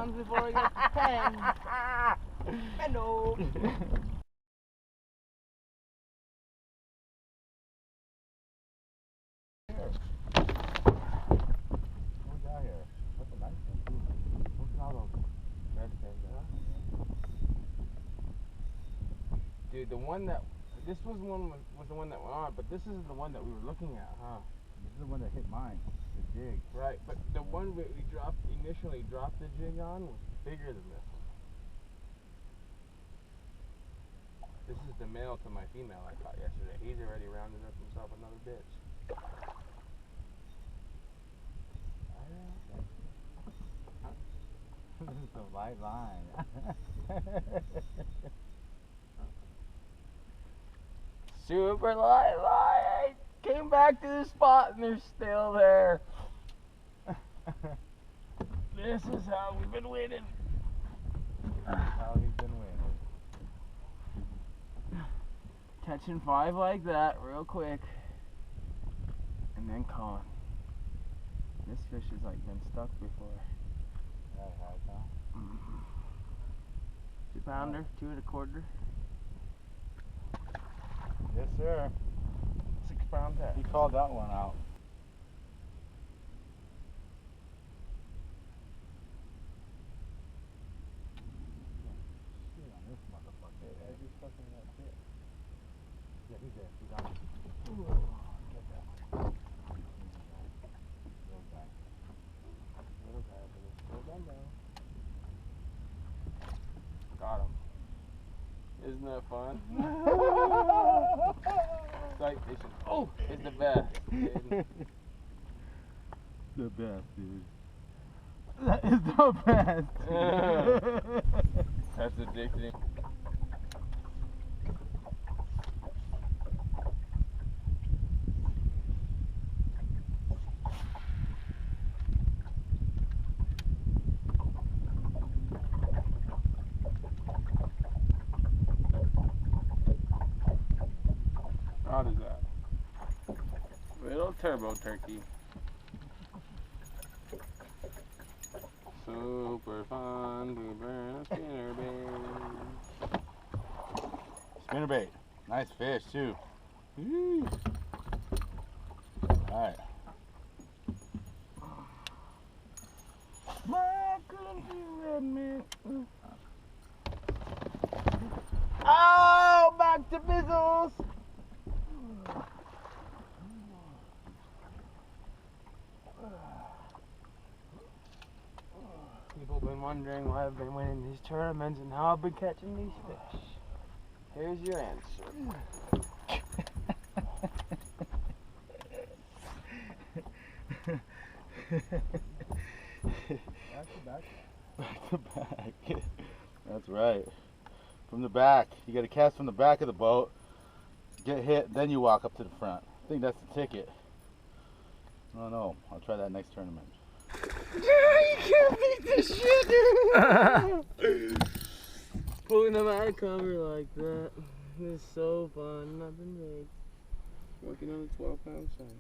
pounds before I get to 10. Bend over. Dude, the one that this was the one that went on, but this isn't the one that we were looking at, huh? This is the one that hit mine, the jig. Right, but the one we initially dropped the jig on was bigger than this one. This is the male to my female I caught yesterday. He's already rounded up himself another bitch. This is a light line. Super light line. Came back to the spot and they're still there. This is how we've been winning. How he's been winning. Catching 5 like that real quick. And then calling. This fish has like been stuck before. Yeah, it has, huh? 2 pounder, 2 1/4. Yes, sir. 6 pound test. He called that one out. Shit on this motherfucker. Yeah, he's stuck in that shit. Yeah, he's there. He's on it. Ooh. Get that one. Little guy. Little guy, but it's still done now. Got him. Isn't that fun? Sight fishing. Oh, it's the best. Dude. The best, dude. That is the best. That's addicting. How does that? Little turbo turkey. Super fun to burn a spinnerbait. Spinnerbait. Nice fish, too. Alright. Oh, back to Bizzles. People have been wondering why I've been winning these tournaments and how I've been catching these fish. Here's your answer. Back to back. That's right. From the back. You got to cast from the back of the boat, get hit, then you walk up to the front. I think that's the ticket. I don't know. I'll try that next tournament. You can't beat this shit, dude. Pulling them out of cover like that. It's so fun. Nothing big. Working on a 12-pound sign.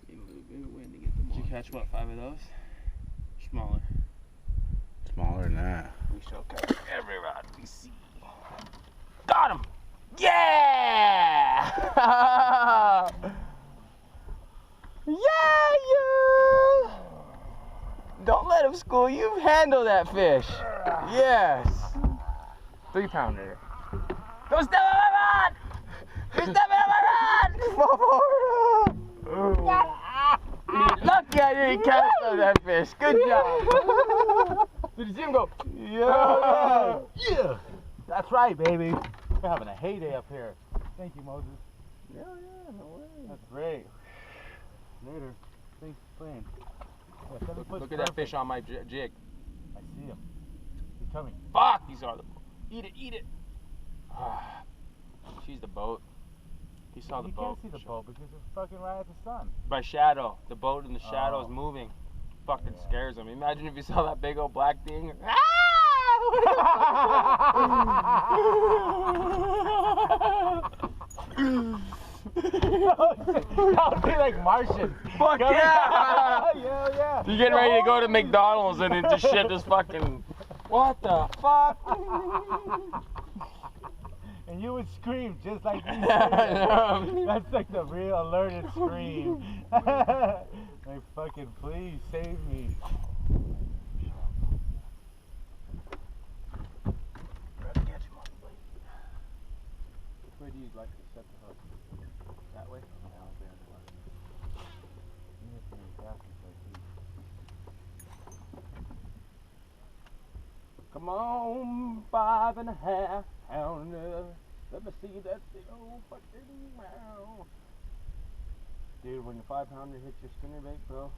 Need a little bit of wind to get them. Did you catch what, 5 of those? Smaller. Smaller than that. We shall catch every rod we see. Got him! Yeah! Yeah! Don't let him school you. Handle that fish. Yes. 3 pounder. Don't step on my rod! You're stepping on my rod! Lucky I didn't catch that fish. Good job. Did you see him go? Yeah. Yeah! That's right, baby. We're having a heyday up here. Thank you, Moses. Yeah, no worries. That's great. Later. Thanks for playing. Yeah, Look at that fish on my jig. I see him. He's coming. Fuck! He's on the boat. Eat it, eat it. She's the boat. He saw the you boat. You can't see the boat because it's fucking right at the sun. By shadow. The boat in the shadow is moving. Fucking scares him. Imagine if you saw that big old black thing. That would be like Martian. Fuck yeah! Yeah, yeah. You're getting ready to go to McDonald's and then just shit this fucking. What the fuck? And you would scream just like you scream. That's like the real alerted scream. Like, fucking please save me. Where do you like to set the hook? That way? Come on, 5.5 pounder. Let me see that big old fucking wow. Dude, when the 5-pounder hits your spinnerbait, bro,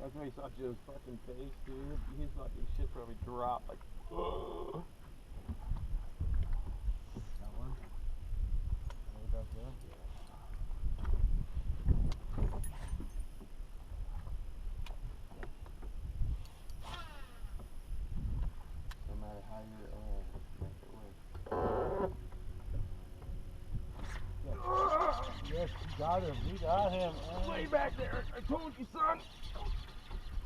that's when he saw Joe's fucking face, dude. His fucking shit probably dropped like. Ugh. That one? Way back there? No matter how you make it work. Yes, you got him. We got him. Way back there. I told you, son.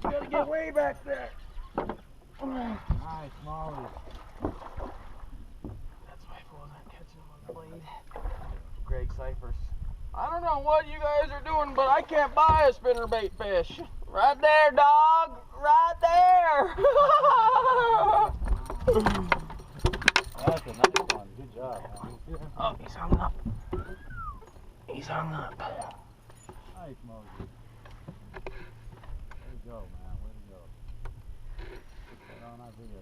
You gotta get way back there. Nice, Molly. That's why fools aren't catching them on the blade. Greg Cyphers. I don't know what you guys are doing, but I can't buy a spinnerbait fish. Right there, dog. Right there. That's a nice one. Good job, man. Oh, he's hung up. He's hung up. Nice, Moses. Way to go, man. Way to go. Put that on our video.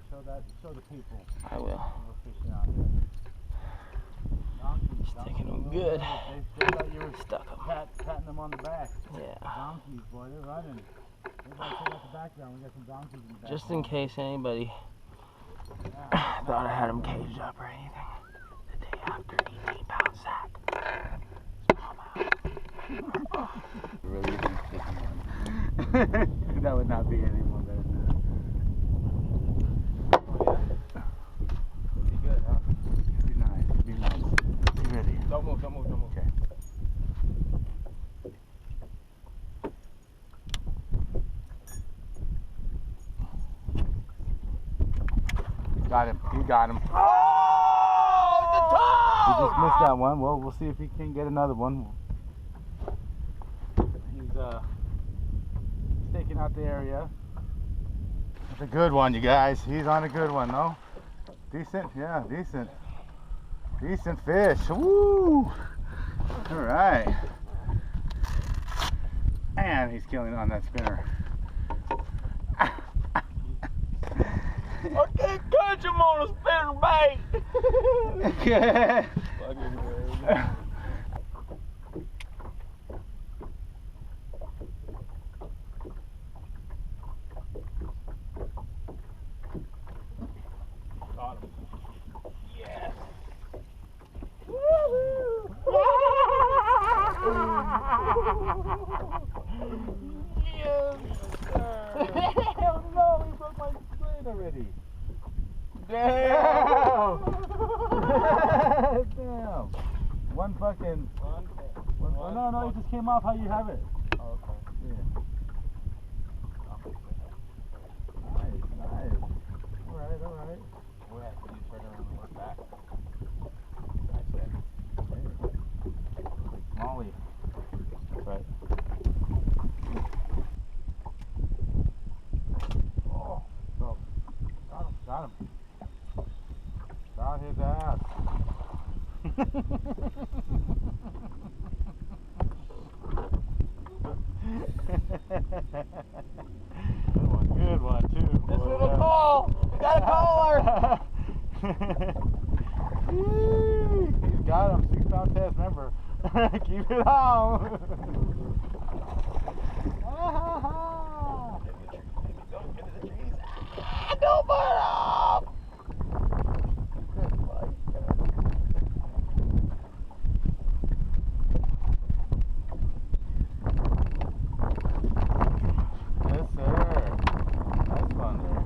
Show the people. I will. We're fishing out here. Donkeys. He's taking them good. They still thought you were Stuck him. patting them on the back. Yeah. Donkeys, boy, they're running. Everybody check out the background. We got some donkeys in the back. Just in case anybody thought I had him caged up or anything. The day after 18-pound sack. Really that would not be any more better than that. Oh yeah? Would be good, huh? Be nice, be nice. Be ready. Don't move, don't move, don't move. Okay. Got him. You got him. Oh, the We toe! just missed that one. Well, we'll see if he can get another one. He's staking out the area. That's a good one, you guys. He's on a good one, no? Decent, yeah, decent. Decent fish. Woo! All right. And he's killing it on that spinner. I can't catch him on a spinnerbait. Okay. Fucking Greg. Got him. Yes. Woohoo! Yes, sir. Hell no, he broke my blade already. Damn! Damn. One fucking. One, No, it just came off how you have it. oh, okay. Yeah. Nice, nice. Alright. We have to do turn around and work back. That's it. Molly. That's right. Oh, go. Got him. Got his ass. Good one too. This boy. little call! We got a caller! He's got him. 6-pound test, remember. Keep it on. Don't get to the trees. Ah, don't burn off! Yes, sir. That's fun there.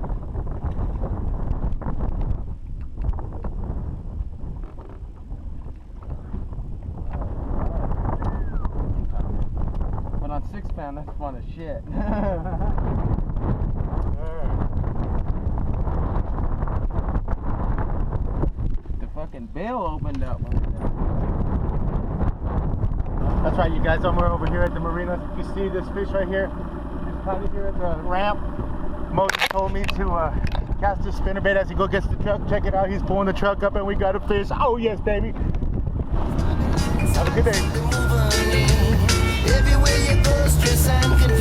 found, that's fun as shit. The fucking bill opened up. That's right, you guys. We're over here at the marina. You see this fish right here? It's kind of here at the ramp. Moses told me to cast his spinnerbait as he go gets the truck. Check it out. He's pulling the truck up and we got a fish. Oh yes, baby. Have a good day. Everywhere you go, stress and confusion.